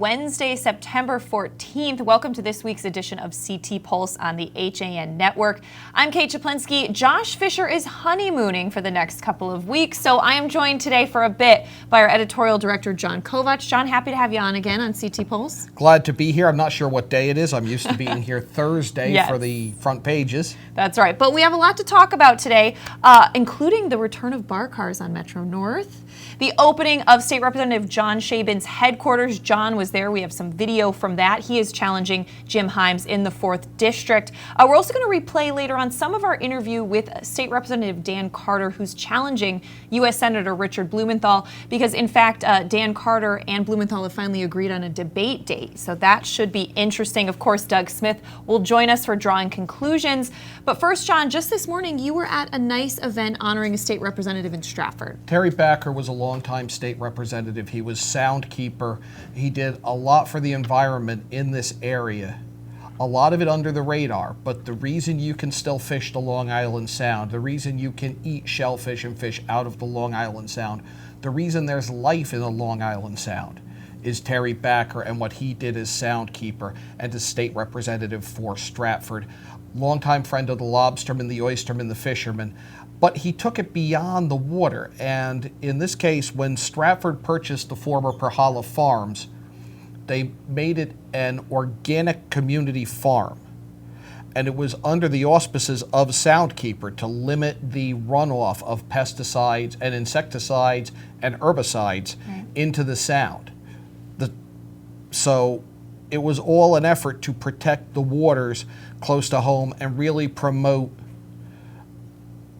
Wednesday, September 14th. Welcome to this week's edition of CT Pulse on the HAN Network. I'm Kate Czaplinski. Josh Fisher is honeymooning for the next couple of weeks, so I am joined today for a bit by our editorial director, John Kovac. John, happy to have you on again on CT Pulse. Glad to be here. I'm not sure what day it is. I'm used to being here Thursday Yes. for the front pages. That's right, but we have a lot to talk about today, including the return of bar cars on Metro North, the opening of State Representative John Shaben's headquarters. John was there. We have some video from that. He is challenging Jim Himes in the 4th District. We're also going to replay later on some of our interview with State Representative Dan Carter, who's challenging U.S. Senator Richard Blumenthal, because in fact, Dan Carter and Blumenthal have finally agreed on a debate date. So that should be interesting. Of course, Doug Smith will join us for drawing conclusions. But first, John, just this morning, you were at a nice event honoring a state representative in Stratford. Terry Backer was a longtime state representative. He was sound keeper. He did a lot for the environment in this area. A lot of it under the radar, but the reason you can still fish the Long Island Sound, the reason you can eat shellfish and fish out of the Long Island Sound, the reason there's life in the Long Island Sound is Terry Backer and what he did as sound keeper and as state representative for Stratford. Longtime friend of the lobstermen, the oystermen, the fishermen. But he took it beyond the water, and in this case, when Stratford purchased the former Perhala Farms, they made it an organic community farm. And it was under the auspices of Soundkeeper to limit the runoff of pesticides and insecticides and herbicides into the Sound. So it was all an effort to protect the waters close to home and really promote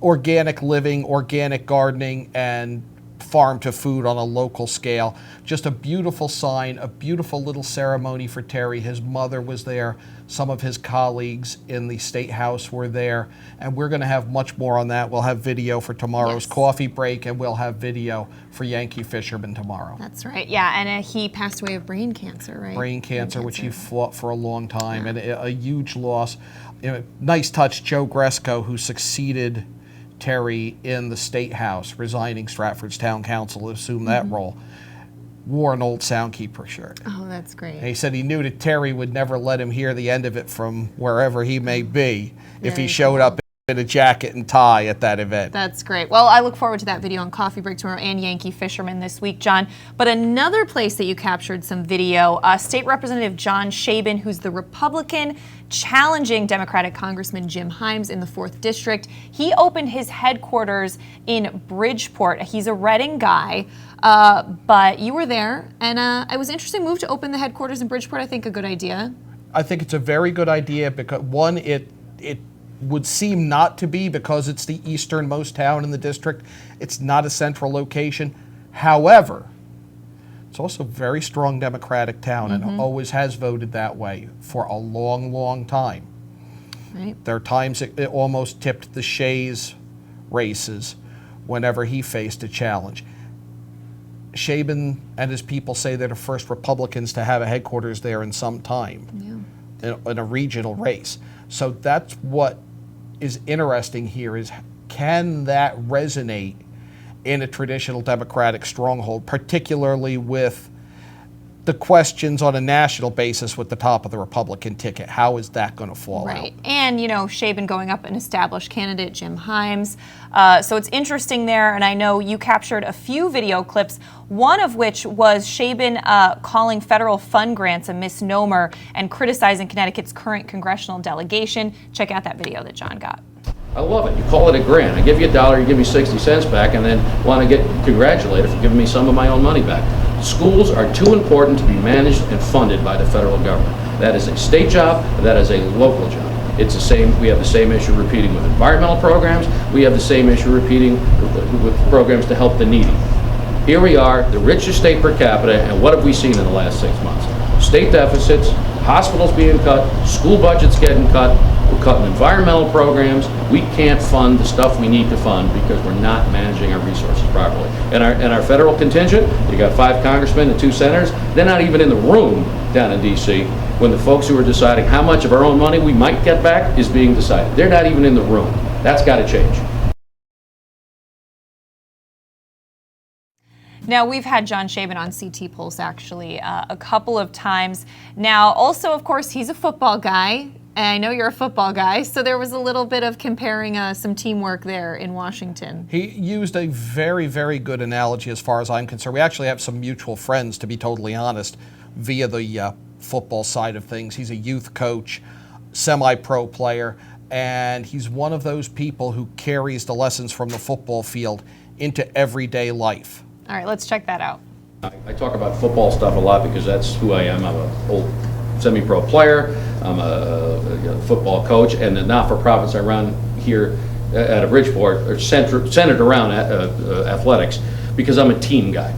organic living, organic gardening, and farm to food on a local scale. Just a beautiful sign, a beautiful little ceremony for Terry. His mother was there. Some of his colleagues in the State House were there. And we're going to have much more on that. We'll have video for tomorrow's coffee break, and we'll have video for Yankee Fisherman tomorrow. That's right. Yeah, and he passed away of brain cancer, right? Brain cancer, which he fought for a long time, and a huge loss. You know, nice touch, Joe Gresco, who succeeded Terry in the State House, resigning Stratford's town council to assume that role, wore an old Soundkeeper shirt. Oh, that's great. And he said he knew that Terry would never let him hear the end of it from wherever he may be if he showed up in a jacket and tie at that event. That's great. Well, I look forward to that video on Coffee Break tomorrow and Yankee Fisherman this week, John. But another place that you captured some video, State Representative John Shaben, who's the Republican challenging Democratic Congressman Jim Himes in the 4th District. He opened his headquarters in Bridgeport. He's a Reading guy, but you were there, and it was an interesting move to open the headquarters in Bridgeport. I think a good idea. I think it's a very good idea because, one, it would seem not to be because it's the easternmost town in the district. It's not a central location. However, it's also a very strong Democratic town and always has voted that way for a long, long time. Right. There are times it almost tipped the Shays races whenever he faced a challenge. Shaben and his people say they're the first Republicans to have a headquarters there in some time in a regional race. So that's what is interesting here is, can that resonate in a traditional Democratic stronghold, particularly with the questions on a national basis with the top of the Republican ticket? How is that going to fall out? Right. And, you know, Shaben going up an established candidate, Jim Himes. So it's interesting there, and I know you captured a few video clips, one of which was Shaben calling federal fund grants a misnomer and criticizing Connecticut's current congressional delegation. Check out that video that John got. I love it. You call it a grant. I give you $1, you give me 60 cents back, and then want to get congratulated for giving me some of my own money back. Schools are too important to be managed and funded by the federal government. That is a state job, that is a local job. It's the same. We have the same issue repeating with environmental programs. We have the same issue repeating with programs to help the needy. Here we are, the richest state per capita, and what have we seen in the last 6 months? State deficits, hospitals being cut, school budgets getting cut, we're cutting environmental programs. We can't fund the stuff we need to fund because we're not managing our resources properly. And our federal contingent, you got 5 congressmen and 2 senators, they're not even in the room down in D.C. when the folks who are deciding how much of our own money we might get back is being decided. They're not even in the room. That's got to change. Now, we've had John Shaben on CT Pulse, actually, a couple of times. Now, also, of course, he's a football guy. And I know you're a football guy, so there was a little bit of comparing some teamwork there in Washington. He used a very, very good analogy as far as I'm concerned. We actually have some mutual friends, to be totally honest, via the football side of things. He's a youth coach, semi-pro player, and he's one of those people who carries the lessons from the football field into everyday life. All right, let's check that out. I talk about football stuff a lot because that's who I am. I'm an old semi-pro player. I'm a football coach, and the not-for-profits I run here at Bridgeport are centered around athletics because I'm a team guy.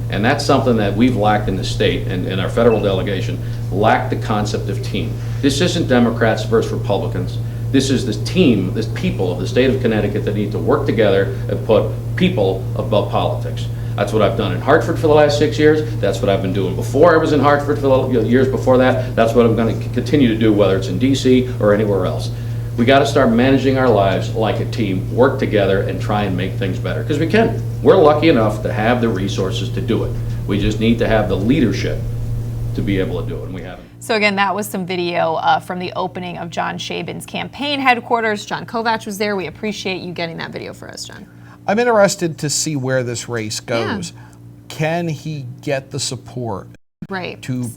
And that's something that we've lacked in the state, and our federal delegation lacked the concept of team. This isn't Democrats versus Republicans. This is this team, this people of the state of Connecticut that need to work together and put people above politics. That's what I've done in Hartford for the last 6 years. That's what I've been doing before I was in Hartford for the years before that. That's what I'm going to continue to do, whether it's in DC or anywhere else. We got to start managing our lives like a team, work together, and try and make things better, because we can. We're lucky enough to have the resources to do it. We just need to have the leadership to be able to do it, and we haven't. So again, that was some video from the opening of John Shaben's campaign headquarters. John Kovacs was there. We appreciate you getting that video for us, John. I'm interested to see where this race goes. Yeah. Can he get the support to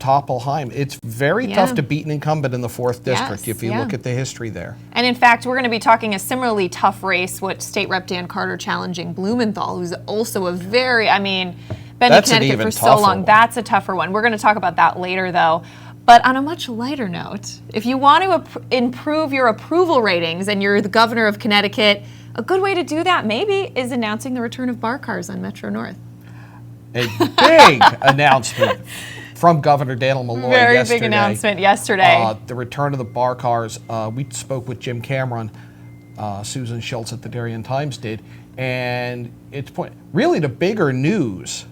topple Heim? It's very tough to beat an incumbent in the 4th district if you look at the history there. And in fact, we're going to be talking a similarly tough race with State Rep Dan Carter challenging Blumenthal, who's also a very, been in Connecticut for so long. That's a tougher one. We're going to talk about that later, though. But on a much lighter note, if you want to improve your approval ratings and you're the governor of Connecticut, a good way to do that maybe is announcing the return of bar cars on Metro North. A big announcement from Governor Daniel Malloy yesterday. Very big announcement yesterday. The return of the bar cars. We spoke with Jim Cameron, Susan Schultz at the Darien Times did, and really the bigger news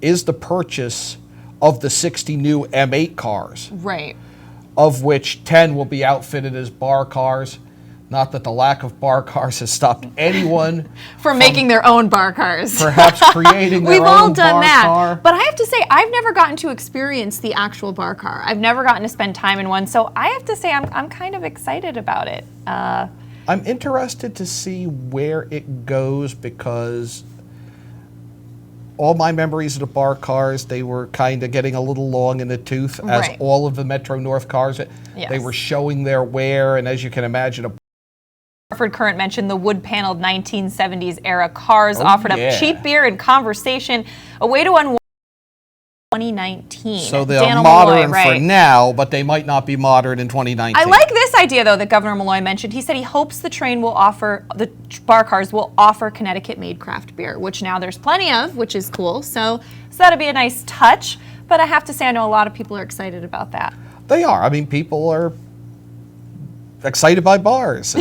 is the purchase of the 60 new M8 cars. Right. Of which 10 will be outfitted as bar cars. Not that the lack of bar cars has stopped anyone from making their own bar cars. Perhaps creating their We've own all done bar that. car. But I have to say, I've never gotten to experience the actual bar car. I've never gotten to spend time in one. So I have to say, I'm kind of excited about it. I'm interested to see where it goes, because all my memories of the bar cars, they were kind of getting a little long in the tooth, as all of the Metro North cars. They were showing their wear, and as you can imagine, Hartford Current mentioned the wood-paneled 1970s era cars offered up cheap beer and conversation, a way to unwind 2019. So they're modern for now, but they might not be modern in 2019. I like this idea, though, that Governor Malloy mentioned. He said he hopes the bar cars will offer Connecticut-made craft beer, which now there's plenty of, which is cool. So that'll be a nice touch. But I have to say, I know a lot of people are excited about that. They are. People are excited by bars.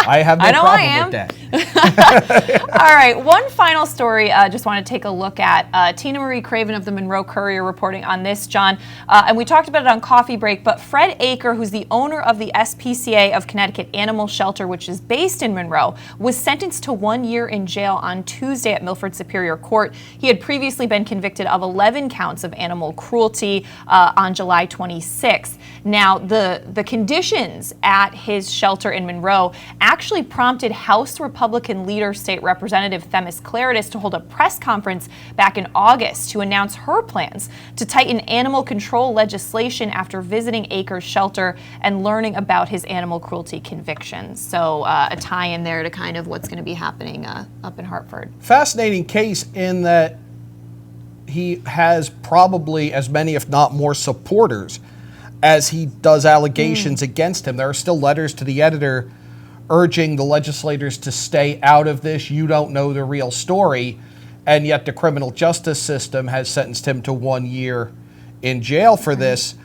I have no problem with that. All right, one final story I just want to take a look at. Tina Marie Craven of the Monroe Courier reporting on this, John. And we talked about it on Coffee Break, but Fred Aker, who's the owner of the SPCA of Connecticut Animal Shelter, which is based in Monroe, was sentenced to 1 year in jail on Tuesday at Milford Superior Court. He had previously been convicted of 11 counts of animal cruelty on July 26th. Now, the conditions at his shelter in Monroe actually prompted House Republican leader, State Representative Themis Claridis, to hold a press conference back in August to announce her plans to tighten animal control legislation after visiting Aker's shelter and learning about his animal cruelty convictions. So a tie-in there to kind of what's going to be happening up in Hartford. Fascinating case in that he has probably as many, if not more, supporters as he does allegations against him. There are still letters to the editor urging the legislators to stay out of this. You don't know the real story. And yet the criminal justice system has sentenced him to 1 year in jail for this.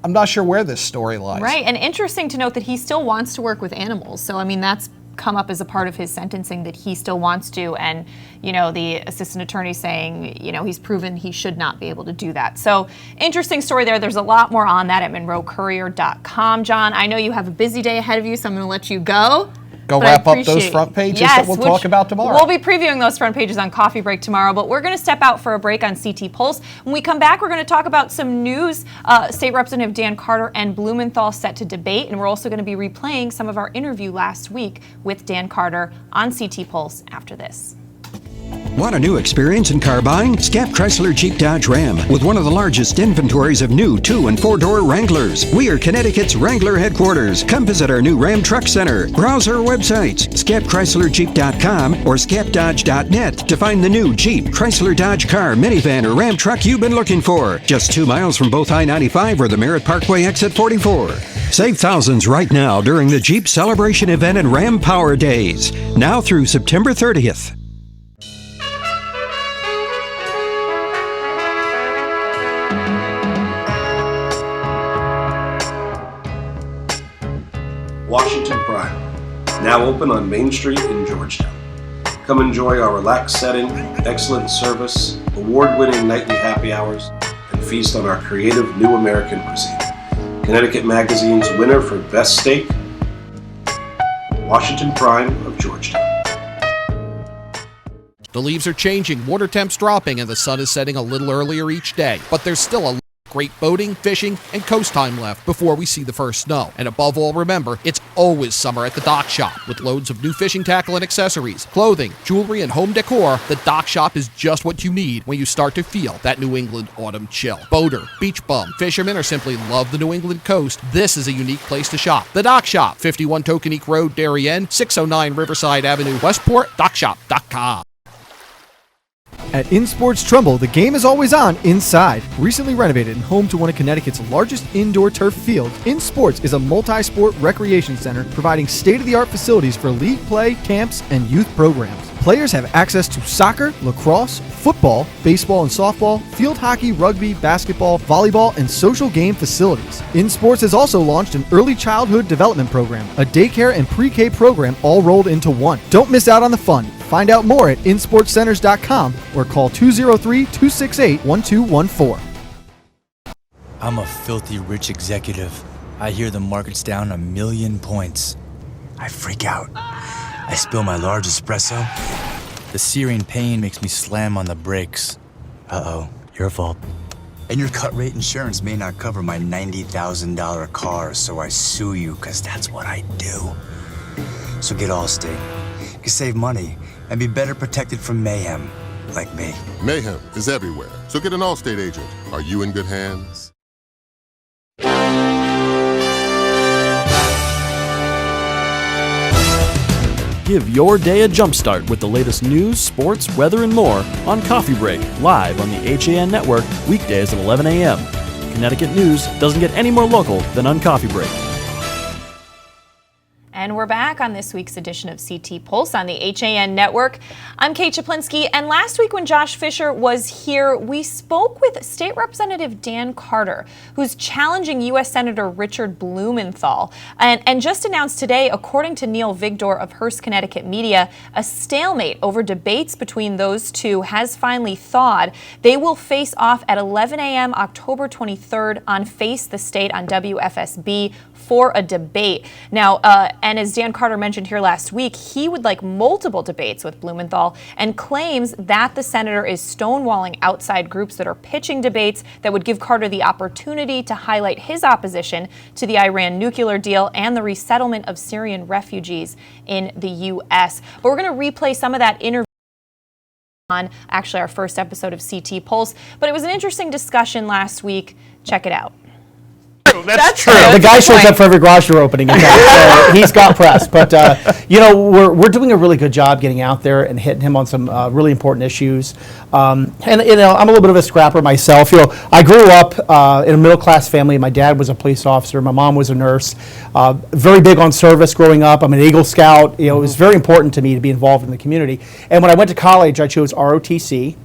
I'm not sure where this story lies. Right, and interesting to note that he still wants to work with animals. So, that's come up as a part of his sentencing, that he still wants to, and the assistant attorney saying he's proven he should not be able to do that. So interesting story there. There's a lot more on that at MonroeCourier.com. John, I know you have a busy day ahead of you, so I'm going to let you go. go But wrap I up those appreciate- front pages Yes, that we'll talk about tomorrow. We'll be previewing those front pages on Coffee Break tomorrow, but we're going to step out for a break on CT Pulse. When we come back, we're going to talk about some news. State Representative Dan Carter and Blumenthal set to debate, and we're also going to be replaying some of our interview last week with Dan Carter on CT Pulse after this. Want a new experience in car buying? Scap Chrysler Jeep Dodge Ram with one of the largest inventories of new 2- and 4-door Wranglers. We are Connecticut's Wrangler headquarters. Come visit our new Ram Truck Center. Browse our websites, scapchryslerjeep.com or scapdodge.net to find the new Jeep, Chrysler Dodge car, minivan, or Ram truck you've been looking for. Just 2 miles from both I-95 or the Merritt Parkway exit 44. Save thousands right now during the Jeep Celebration event and Ram Power Days. Now through September 30th. Washington Prime, now open on Main Street in Georgetown. Come enjoy our relaxed setting, excellent service, award-winning nightly happy hours, and feast on our creative new American cuisine. Connecticut Magazine's winner for Best Steak, Washington Prime of Georgetown. The leaves are changing, water temps dropping, and the sun is setting a little earlier each day. But there's still a great boating, fishing, and coast time left before we see the first snow. And above all, remember, it's always summer at the Dock Shop. With loads of new fishing tackle and accessories, clothing, jewelry, and home decor, the Dock Shop is just what you need when you start to feel that New England autumn chill. Boater, beach bum, fisherman, or simply love the New England coast, this is a unique place to shop. The Dock Shop, 51 Tokenique Road, Darien, 609 Riverside Avenue, Westport, dockshop.com. At InSports Trumbull, the game is always on inside. Recently renovated and home to one of Connecticut's largest indoor turf fields, InSports is a multi-sport recreation center providing state-of-the-art facilities for league play, camps, and youth programs. Players have access to soccer, lacrosse, football, baseball and softball, field hockey, rugby, basketball, volleyball, and social game facilities. InSports has also launched an early childhood development program, a daycare and pre-K program all rolled into one. Don't miss out on the fun. Find out more at insportscenters.com or call 203-268-1214. I'm a filthy rich executive. I hear the market's down 1,000,000 points. I freak out. I spill my large espresso. The searing pain makes me slam on the brakes. Uh-oh, your fault. And your cut rate insurance may not cover my $90,000 car, so I sue you, because that's what I do. So get Allstate. You can save money and be better protected from mayhem, like me. Mayhem is everywhere, so get an Allstate agent. Are you in good hands? Give your day a jumpstart with the latest news, sports, weather, and more on Coffee Break, live on the HAN Network, weekdays at 11 a.m. Connecticut news doesn't get any more local than on Coffee Break. And we're back on this week's edition of CT Pulse on the HAN Network. I'm Kate Czaplinski, and last week when Josh Fisher was here, we spoke with State Representative Dan Carter, who's challenging U.S. Senator Richard Blumenthal, and just announced today, according to Neil Vigdor of Hearst, Connecticut Media, a stalemate over debates between those two has finally thawed. They will face off at 11 a.m. October 23rd on Face the State on WFSB for a debate. Now, and as Dan Carter mentioned here last week, he would like multiple debates with Blumenthal and claims that the senator is stonewalling outside groups that are pitching debates that would give Carter the opportunity to highlight his opposition to the Iran nuclear deal and the resettlement of Syrian refugees in the U.S. But we're going to replay some of that interview on actually our first episode of CT Pulse. But it was an interesting discussion last week. Check it out. That's true. The guy shows up for every garage door opening, so he's got press. But we're doing a really good job getting out there and hitting him on some really important issues. And I'm a little bit of a scrapper myself. I grew up in a middle class family. My dad was a police officer. My mom was a nurse. Very big on service growing up. I'm an Eagle Scout. It was very important to me to be involved in the community. And when I went to college, I chose ROTC.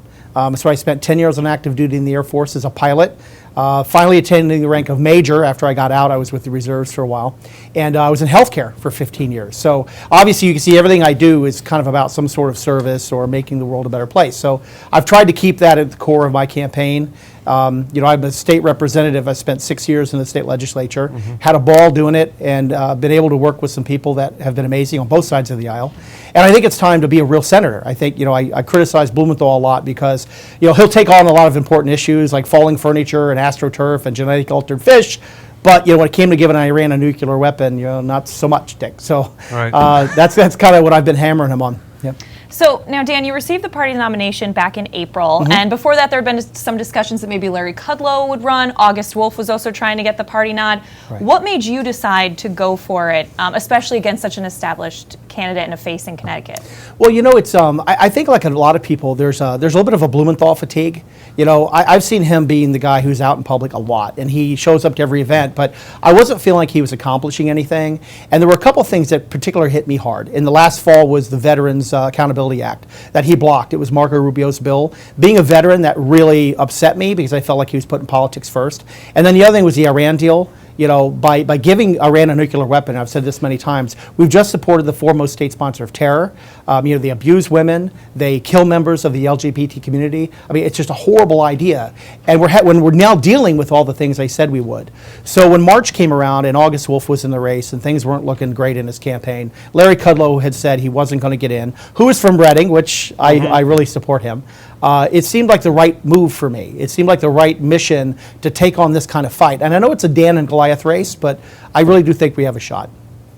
So I spent 10 years on active duty in the Air Force as a pilot. Finally attaining the rank of major after I got out. I was with the reserves for a while. And I was in healthcare for 15 years. So obviously you can see everything I do is kind of about some sort of service or making the world a better place. So I've tried to keep that at the core of my campaign. I'm a state representative. I spent 6 years in the state legislature, had a ball doing it, and been able to work with some people that have been amazing on both sides of the aisle. And I think it's time to be a real senator. I think, I criticize Blumenthal a lot because, he'll take on a lot of important issues like falling furniture and AstroTurf and genetically altered fish. But when it came to giving Iran a nuclear weapon, not so much, Dick. So that's kind of what I've been hammering him on. Yep. So now, Dan, you received the party nomination back in April, and before that, there had been some discussions that maybe Larry Kudlow would run. August Wolf was also trying to get the party nod. Right. What made you decide to go for it, especially against such an established candidate and a face in Connecticut? Well, it's I think like a lot of people, there's a little bit of a Blumenthal fatigue. I've seen him being the guy who's out in public a lot, and he shows up to every event, but I wasn't feeling like he was accomplishing anything. And there were a couple things that particularly hit me hard. In the last fall was the Veterans Accountability Act that he blocked. It was Marco Rubio's bill. Being a veteran, that really upset me because I felt like he was putting politics first. And then the other thing was the Iran deal. By giving Iran a nuclear weapon, I've said this many times, we've just supported the foremost state sponsor of terror. They abuse women, they kill members of the LGBT community. It's just a horrible idea. And we're now dealing with all the things I said we would. So when March came around and August Wolf was in the race and things weren't looking great in his campaign, Larry Kudlow had said he wasn't going to get in, who is from Reading, which I really support him. It seemed like the right move for me. It seemed like the right mission to take on this kind of fight. And I know it's a Dan and Goliath race, but I really do think we have a shot.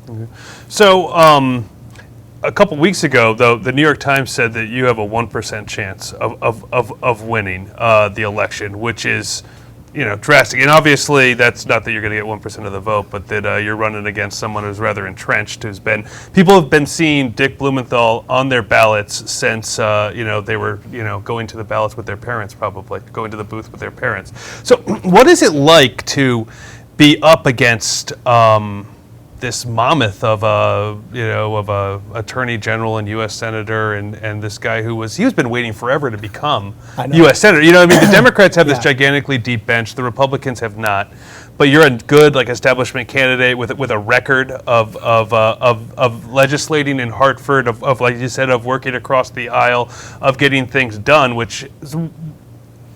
Okay. So a couple weeks ago, though, the New York Times said that you have a 1% chance of winning the election, which is drastic. And obviously, that's not that you're going to get 1% of the vote, but that you're running against someone who's rather entrenched, people have been seeing Dick Blumenthal on their ballots since, they were, going to the ballots with their parents, probably, going to the booth with their parents. So what is it like to be up against this mammoth of a attorney general and U.S. senator and this guy he's been waiting forever to become U.S. senator. The Democrats have this gigantically deep bench. The Republicans have not. But you're a good establishment candidate with a record of legislating in Hartford, of like you said, of working across the aisle, of getting things done, which is,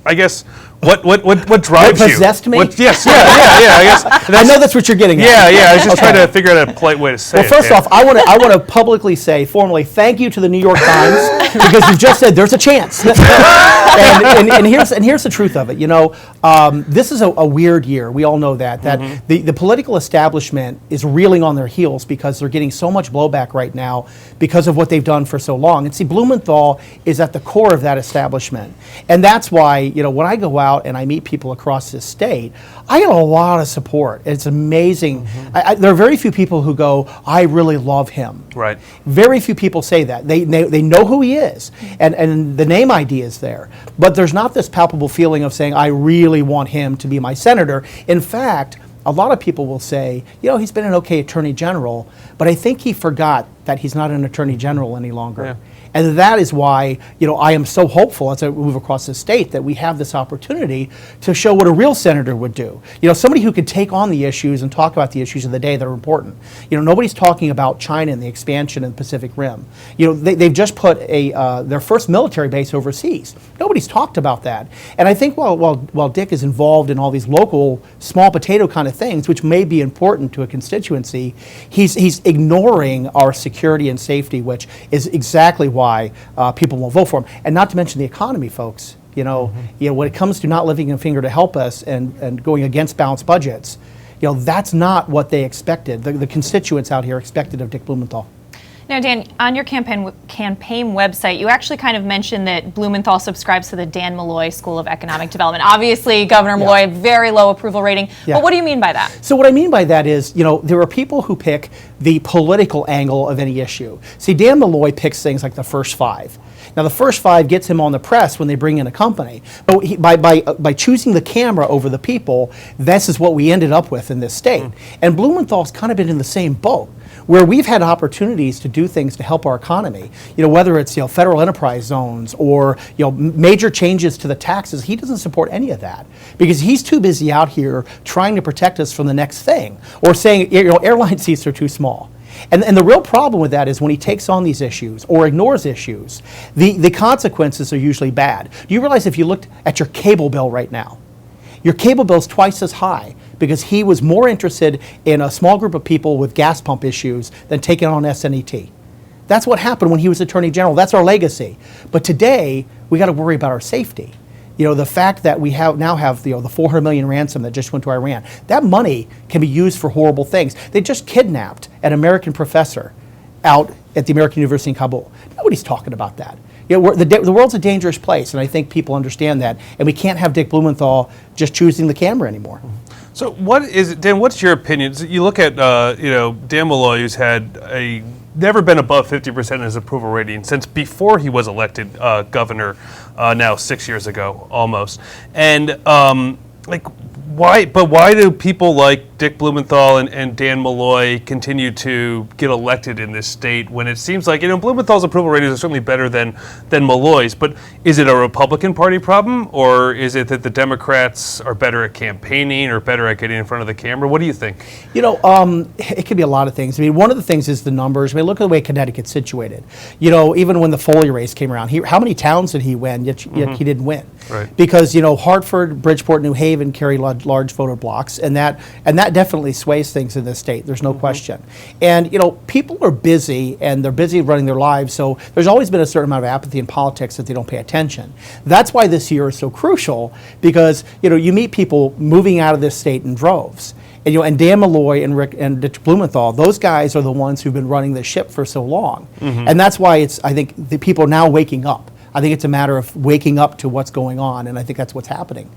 I guess. What drives you? What possessed me? I guess. I know that's what you're getting at. Yeah. I was just trying to figure out a polite way to say it. Well, first off, I want to publicly say formally thank you to the New York Times because you've just said there's a chance. and here's the truth of it. This is a weird year. We all know that the political establishment is reeling on their heels because they're getting so much blowback right now because of what they've done for so long. And see, Blumenthal is at the core of that establishment, and that's why when I go out and I meet people across this state, I get a lot of support. It's amazing. There are very few people who go, I really love him. Right. Very few people say that. They know who he is, and the name ID is there. But there's not this palpable feeling of saying, I really want him to be my senator. In fact, a lot of people will say, he's been an okay attorney general, but I think he forgot that he's not an attorney general any longer. Yeah. And that is why, I am so hopeful as I move across the state that we have this opportunity to show what a real senator would do. Somebody who could take on the issues and talk about the issues of the day that are important. Nobody's talking about China and the expansion in the Pacific Rim. They've just put their first military base overseas. Nobody's talked about that. And I think while Dick is involved in all these local small potato kind of things, which may be important to a constituency, he's ignoring our security and safety, which is exactly why people will vote for him. And not to mention the economy, folks. When it comes to not lifting a finger to help us and going against balanced budgets, that's not what they expected. The constituents out here expected of Dick Blumenthal. Now, Dan, on your campaign website, you actually kind of mentioned that Blumenthal subscribes to the Dan Malloy School of Economic Development. Obviously, Governor Malloy, very low approval rating. Yeah. But what do you mean by that? So what I mean by that is, there are people who pick the political angle of any issue. See, Dan Malloy picks things like the first five. Now, the first five gets him on the press when they bring in a company. But by choosing the camera over the people, this is what we ended up with in this state. And Blumenthal's kind of been in the same boat, where we've had opportunities to do things to help our economy, whether it's federal enterprise zones or major changes to the taxes. He doesn't support any of that because he's too busy out here trying to protect us from the next thing, or saying airline seats are too small. And the real problem with that is when he takes on these issues or ignores issues, the consequences are usually bad. Do you realize if you looked at your cable bill right now, your cable bill's twice as high because he was more interested in a small group of people with gas pump issues than taking on SNET. That's what happened when he was Attorney General. That's our legacy. But today, we got to worry about our safety. The fact that we now have the $400 million ransom that just went to Iran, that money can be used for horrible things. They just kidnapped an American professor out at the American University in Kabul. Nobody's talking about that. The world's a dangerous place, and I think people understand that. And we can't have Dick Blumenthal just choosing the camera anymore. So what is it, Dan, what's your opinion? So you look at, Dan Malloy, who's had never been above 50% in his approval rating since before he was elected governor, now 6 years ago, almost. And why do people like Dick Blumenthal and Dan Malloy continue to get elected in this state when it seems like, Blumenthal's approval ratings are certainly better than Malloy's, but is it a Republican Party problem, or is it that the Democrats are better at campaigning or better at getting in front of the camera? What do you think? It could be a lot of things. One of the things is the numbers. Look at the way Connecticut's situated. Even when the Foley race came around, how many towns did he win, yet he didn't win? Right. Because, Hartford, Bridgeport, New Haven carry large voter blocks, and that definitely sways things in this state. There's no question. And people are busy, and they're busy running their lives. So there's always been a certain amount of apathy in politics that they don't pay attention. That's why this year is so crucial, because you meet people moving out of this state in droves. And Dan Malloy and Dick Blumenthal, those guys are the ones who've been running the ship for so long. And that's why I think the people are now waking up. I think it's a matter of waking up to what's going on, and I think that's what's happening.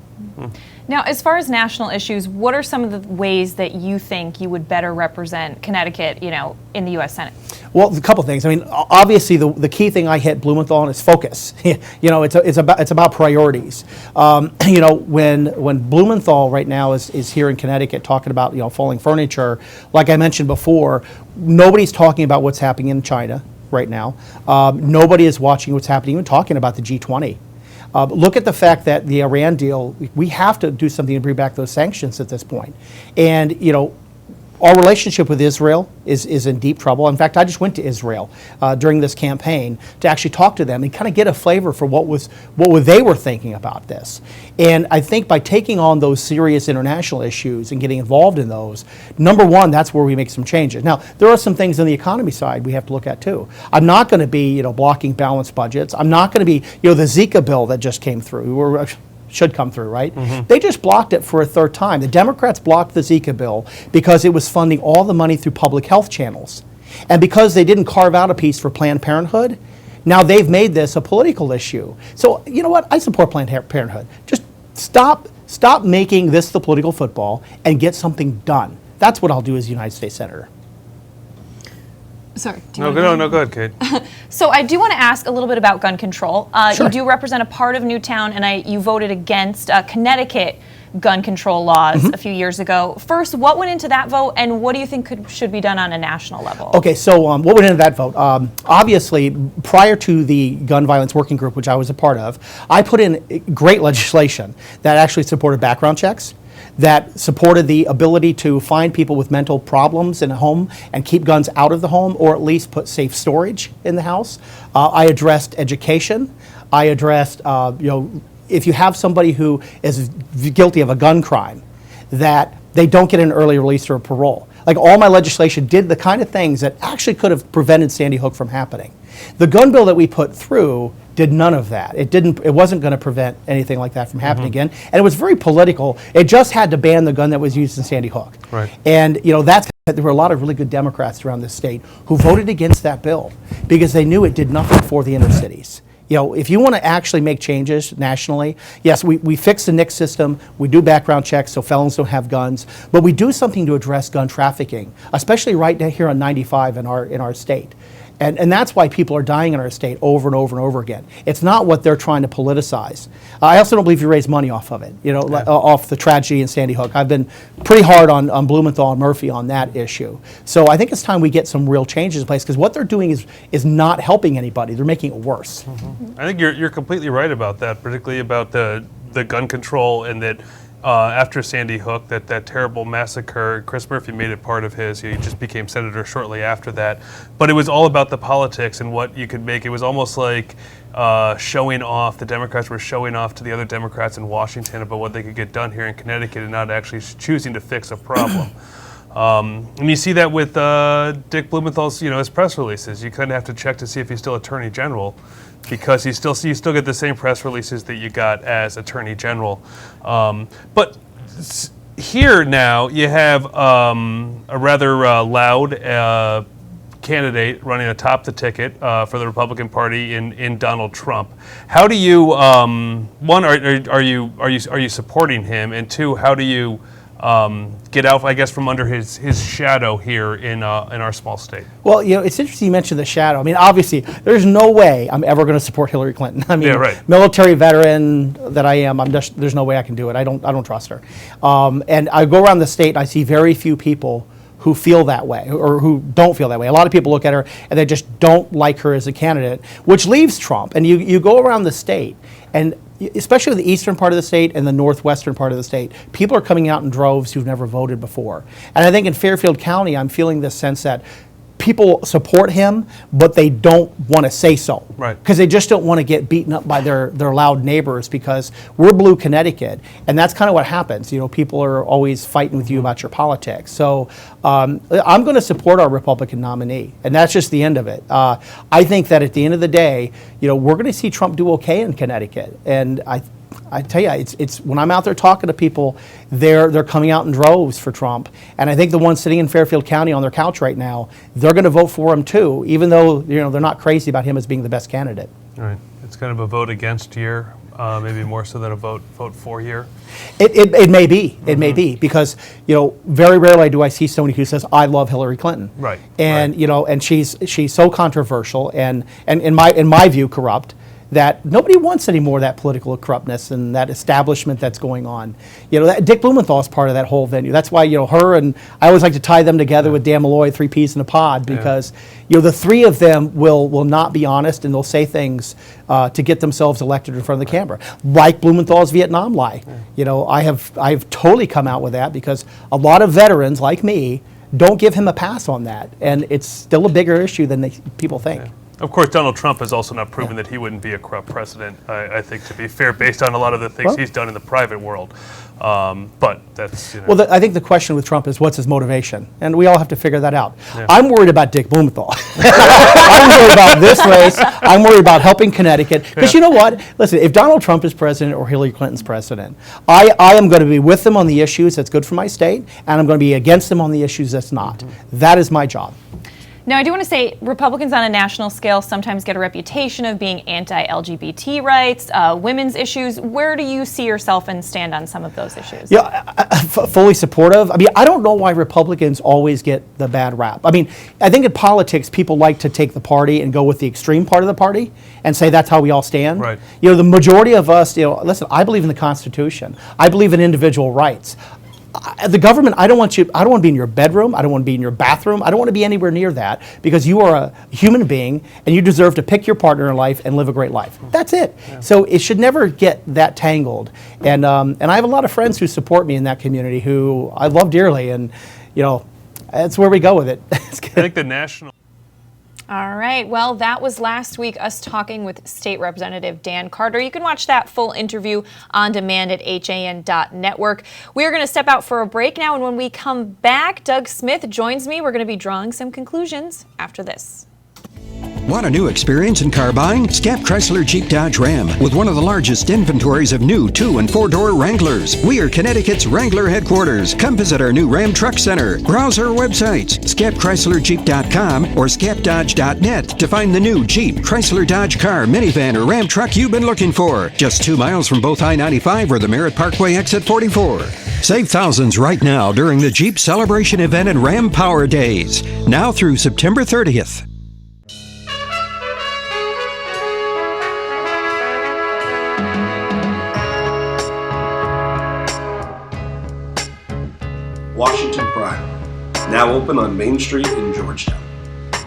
Now, as far as national issues, what are some of the ways that you think you would better represent Connecticut, in the U.S. Senate? Well, a couple things. Obviously, the key thing I hit Blumenthal on is focus. It's about priorities. When Blumenthal right now is here in Connecticut talking about falling furniture, like I mentioned before, nobody's talking about what's happening in China right now. Nobody is watching what's happening, even talking about the G20. Look at the fact that the Iran deal, we have to do something to bring back those sanctions at this point. And, our relationship with Israel is in deep trouble. In fact, I just went to Israel during this campaign to actually talk to them and kind of get a flavor for what they were thinking about this. And I think by taking on those serious international issues and getting involved in those, number one, that's where we make some changes. Now, there are some things on the economy side we have to look at too. I'm not going to be, blocking balanced budgets. I'm not going to be, the Zika bill that just came through. Should come through, right? They just blocked it for a third time. The Democrats blocked the Zika bill because it was funding all the money through public health channels. And because they didn't carve out a piece for Planned Parenthood, now they've made this a political issue. So, you know what? I support Planned Parenthood. Just stop making this the political football and get something done. That's what I'll do as a United States Senator. Sorry. No, go ahead, Kate. So I do want to ask a little bit about gun control. Sure. You do represent a part of Newtown, and you voted against Connecticut gun control laws a few years ago. First, what went into that vote, and what do you think should be done on a national level? Okay, so what went into that vote? Obviously, prior to the gun violence working group, which I was a part of, I put in great legislation that actually supported background checks, that supported the ability to find people with mental problems in a home and keep guns out of the home, or at least put safe storage in the house. I addressed education. I addressed, if you have somebody who is guilty of a gun crime, that they don't get an early release or a parole. Like, all my legislation did the kind of things that actually could have prevented Sandy Hook from happening. The gun bill that we put through did none of that. It wasn't going to prevent anything like that from happening again. And it was very political. It just had to ban the gun that was used in Sandy Hook. Right. And there were a lot of really good Democrats around this state who voted against that bill because they knew it did nothing for the inner cities. If you want to actually make changes nationally, yes, we fix the NICS system, we do background checks so felons don't have guns, but we do something to address gun trafficking, especially right here on 95 in our state. And that's why people are dying in our state over and over and over again. It's not what they're trying to politicize. I also don't believe you raise money off of it, off the tragedy in Sandy Hook. I've been pretty hard on Blumenthal and Murphy on that issue. So I think it's time we get some real changes in place, because what they're doing is not helping anybody. They're making it worse. I think you're completely right about that, particularly about the gun control, and that after Sandy Hook, that terrible massacre. Chris Murphy made it part of his. He just became senator shortly after that. But it was all about the politics and what you could make. It was almost like showing off. The Democrats were showing off to the other Democrats in Washington about what they could get done here in Connecticut and not actually choosing to fix a problem. And you see that with Dick Blumenthal's, his press releases. You kind of have to check to see if he's still Attorney General, because you still get the same press releases that you got as Attorney General. But here now you have a rather loud candidate running atop the ticket for the Republican Party in Donald Trump. How do you one, are you supporting him, and two, how do you get out, I guess, from under his shadow here in our small state? Well, it's interesting you mentioned the shadow. I mean, obviously, there's no way I'm ever going to support Hillary Clinton. I mean, yeah, right. Military veteran that I am, there's no way I can do it. I don't trust her. And I go around the state and I see very few people who feel that way or who don't feel that way. A lot of people look at her and they just don't like her as a candidate, which leaves Trump. And you go around the state, and especially the eastern part of the state and the northwestern part of the state, people are coming out in droves who've never voted before. And I think in Fairfield County, I'm feeling this sense that people support him, but they don't want to say so. Right. Because they just don't want to get beaten up by their loud neighbors, because we're blue Connecticut, and that's kind of what happens. People are always fighting with you about your politics. So I'm going to support our Republican nominee, and that's just the end of it. I think that at the end of the day, we're going to see Trump do okay in Connecticut, and I tell you, it's when I'm out there talking to people, they're coming out in droves for Trump, and I think the ones sitting in Fairfield County on their couch right now, they're going to vote for him too, even though they're not crazy about him as being the best candidate. All right, it's kind of a vote against year, maybe more so than a vote for year. It may be, because very rarely do I see somebody who says I love Hillary Clinton, right? And and she's so controversial and in my view corrupt, that nobody wants any more of that political corruptness and that establishment that's going on. Dick Blumenthal is part of that whole venue. That's why, her and I always like to tie them together with Dan Malloy, 3 peas in a pod, because, the three of them will not be honest, and they'll say things to get themselves elected in front of the camera. Like Blumenthal's Vietnam lie. I've totally come out with that, because a lot of veterans like me don't give him a pass on that. And it's still a bigger issue than people think. Yeah. Of course, Donald Trump has also not proven that he wouldn't be a corrupt president, I think, to be fair, based on a lot of the things he's done in the private world. But that's, Well, I think the question with Trump is, what's his motivation? And we all have to figure that out. Yeah. I'm worried about Dick Blumenthal. I'm worried about this race. I'm worried about helping Connecticut. Because you know what? Listen, if Donald Trump is president or Hillary Clinton's president, I am going to be with them on the issues that's good for my state, and I'm going to be against them on the issues that's not. Mm-hmm. That is my job. Now, I do want to say Republicans on a national scale sometimes get a reputation of being anti-LGBT rights, women's issues. Where do you see yourself and stand on some of those issues? Yeah, fully supportive. I mean, I don't know why Republicans always get the bad rap. I mean, I think in politics, people like to take the party and go with the extreme part of the party and say that's how we all stand. Right. The majority of us, listen, I believe in the Constitution. I believe in individual rights. The government, I don't want to be in your bedroom. I don't want to be in your bathroom. I don't want to be anywhere near that, because you are a human being and you deserve to pick your partner in life and live a great life. That's it. Yeah. So it should never get that tangled. And I have a lot of friends who support me in that community who I love dearly, and that's where we go with it. I think the national. All right. Well, that was last week, us talking with State Representative Dan Carter. You can watch that full interview on demand at HAN.network. We are going to step out for a break now, and when we come back, Doug Smith joins me. We're going to be drawing some conclusions after this. Want a new experience in car buying? Scap Chrysler Jeep Dodge Ram, with one of the largest inventories of new 2- and 4-door Wranglers. We are Connecticut's Wrangler headquarters. Come visit our new Ram Truck Center. Browse our websites, scapchryslerjeep.com or scapdodge.net, to find the new Jeep, Chrysler Dodge car, minivan, or Ram truck you've been looking for. Just 2 miles from both I-95 or the Merritt Parkway exit 44. Save thousands right now during the Jeep Celebration event and Ram Power Days, now through September 30th. Washington Prime, now open on Main Street in Georgetown.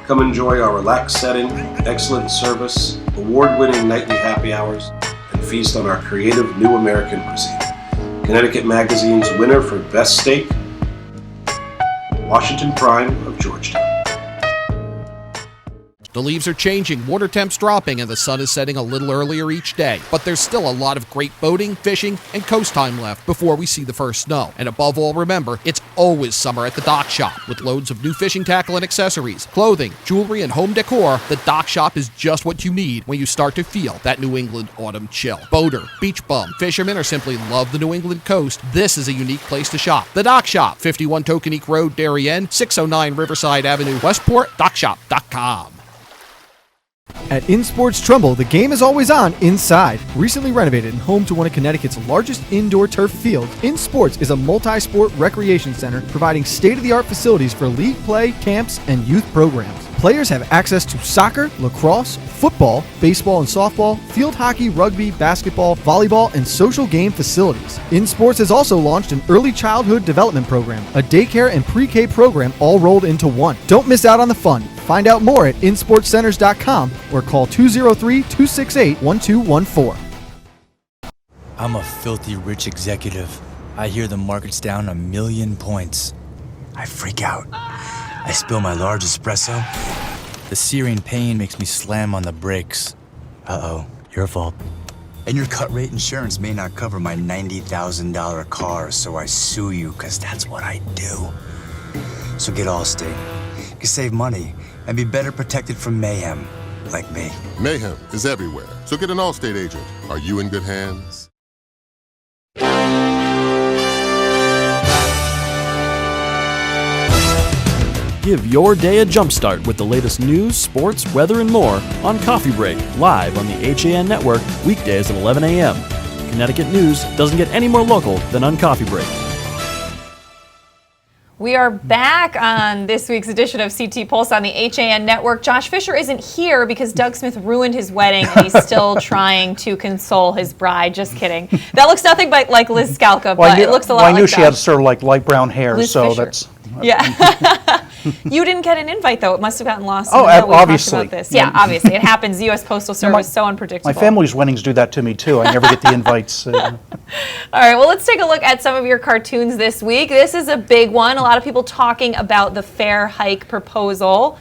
Come enjoy our relaxed setting, excellent service, award-winning nightly happy hours, and feast on our creative new American cuisine. Connecticut Magazine's winner for Best Steak, Washington Prime of Georgetown. The leaves are changing, water temps dropping, and the sun is setting a little earlier each day. But there's still a lot of great boating, fishing, and coast time left before we see the first snow. And above all, remember, it's always summer at the Dock Shop. With loads of new fishing tackle and accessories, clothing, jewelry, and home decor, the Dock Shop is just what you need when you start to feel that New England autumn chill. Boater, beach bum, fisherman, or simply love the New England coast, this is a unique place to shop. The Dock Shop, 51 Tokenique Road, Darien, 609 Riverside Avenue, Westport, dockshop.com. At InSports Trumbull, the game is always on inside. Recently renovated and home to one of Connecticut's largest indoor turf fields, InSports is a multi-sport recreation center providing state-of-the-art facilities for league play, camps, and youth programs. Players have access to soccer, lacrosse, football, baseball and softball, field hockey, rugby, basketball, volleyball, and social game facilities. InSports has also launched an early childhood development program, a daycare and pre-K program all rolled into one. Don't miss out on the fun. Find out more at insportscenters.com or call 203-268-1214. I'm a filthy rich executive. I hear the market's down 1,000,000 points. I freak out. I spill my large espresso. The searing pain makes me slam on the brakes. Uh-oh, your fault. And your cut rate insurance may not cover my $90,000 car, so I sue you, because that's what I do. So get Allstate. You can save money and be better protected from mayhem, like me. Mayhem is everywhere, so get an Allstate agent. Are you in good hands? Give your day a jumpstart with the latest news, sports, weather, and more on Coffee Break, live on the HAN Network, weekdays at 11 a.m. Connecticut news doesn't get any more local than on Coffee Break. We are back on this week's edition of CT Pulse on the HAN Network. Josh Fisher isn't here because Doug Smith ruined his wedding and he's still trying to console his bride. Just kidding. That looks nothing but like Liz Scalca, but it looks a lot like I knew Josh. she had sort of like light brown hair, Liz so Fisher. that's... Yeah. You didn't get an invite, though. It must have gotten lost. Oh, we obviously. talked about this. Yeah, obviously. It happens. U.S. Postal Service, so unpredictable. My family's weddings do that to me, too. I never get the invites. All right, well, let's take a look at some of your cartoons this week. This is a big one. A lot of people talking about the fare hike proposal.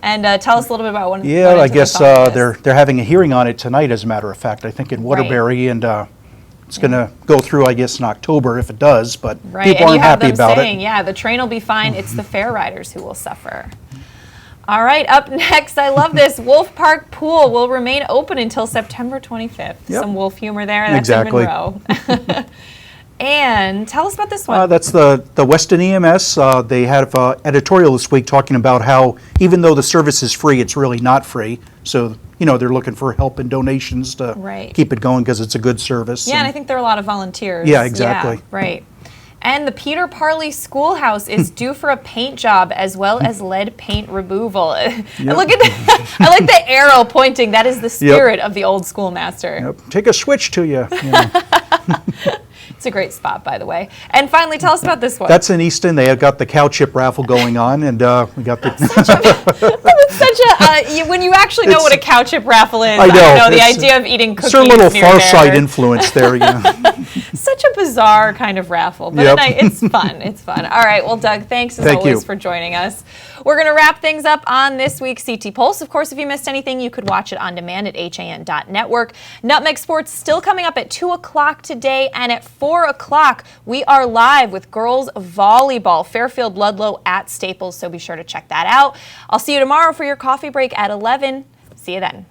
And tell us a little bit about one. Yeah, I guess they're having a hearing on it tonight, as a matter of fact, I think in Waterbury, and it's going to go through, I guess, in October if it does, but people aren't happy about it. Yeah, the train will be fine. It's the fare riders who will suffer. All right, up next, I love this. Wolf Park Pool will remain open until September 25th. Yep. Some wolf humor there. That's exactly. in Monroe. And tell us about this one. That's the Weston EMS. They have an editorial this week talking about how even though the service is free, it's really not free. So, you know, they're looking for help and donations to keep it going because it's a good service. Yeah, and I think there are a lot of volunteers. Yeah, exactly. Yeah, right. And the Peter Parley Schoolhouse is due for a paint job as well as lead paint removal. Yep. Look at that. I like the arrow pointing. That is the spirit of the old schoolmaster. Yep. Take a switch to you. It's a great spot, by the way. And finally, tell us about this one. That's in Easton. They have got the cow chip raffle going on, and we got the. When you actually know what a cow chip raffle is, I know the idea of eating cookies. It's a little near Far Side there. influence there, you know. Such a bizarre kind of raffle, but it's fun. It's fun. All right. Well, Doug, thanks as always for joining us. We're going to wrap things up on this week's CT Pulse. Of course, if you missed anything, you could watch it on demand at HAN.network. Nutmeg Sports still coming up at 2 o'clock today, and at 4 o'clock, we are live with girls volleyball, Fairfield Ludlow at Staples, so be sure to check that out. I'll see you tomorrow for your coffee break at 11. See you then.